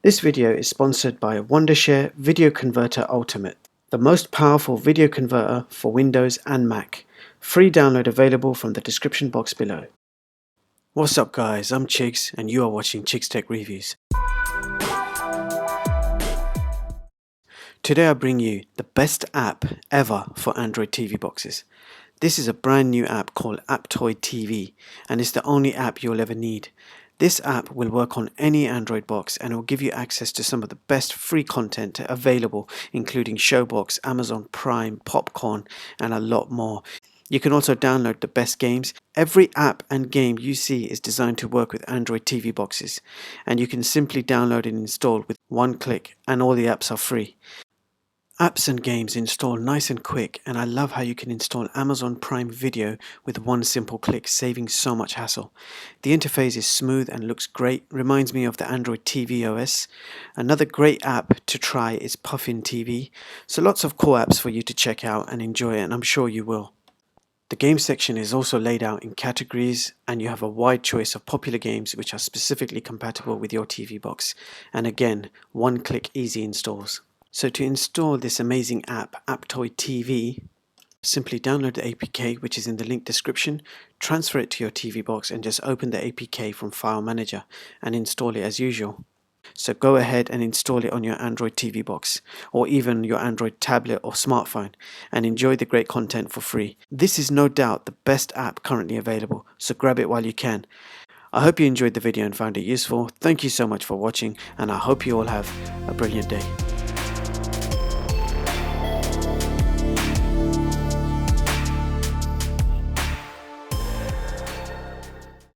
This video is sponsored by Wondershare Video Converter Ultimate, the most powerful video converter for Windows and Mac. Free download available from the description box below. What's up guys, I'm Chigs and you are watching Chigs Tech Reviews. Today I bring you the best app ever for Android TV boxes. This is a brand new app called Aptoide TV and it's the only app you'll ever need. This app will work on any Android box and it will give you access to some of the best free content available, including Showbox, Amazon Prime, Popcorn, and a lot more. You can also download the best games. Every app and game you see is designed to work with Android TV boxes, and you can simply download and install with one click, and all the apps are free. Apps and games install nice and quick, and I love how you can install Amazon Prime Video with one simple click, saving so much hassle. The interface is smooth and looks great, reminds me of the Android TV OS. Another great app to try is Puffin TV. So lots of cool apps for you to check out and enjoy, and I'm sure you will. The game section is also laid out in categories, and you have a wide choice of popular games which are specifically compatible with your TV box. And again, one click easy installs. So to install this amazing app, Aptoide TV, simply download the APK which is in the link description, transfer it to your TV box and just open the APK from File Manager and install it as usual. So go ahead and install it on your Android TV box or even your Android tablet or smartphone and enjoy the great content for free. This is no doubt the best app currently available, so grab it while you can. I hope you enjoyed the video and found it useful. Thank you so much for watching and I hope you all have a brilliant day.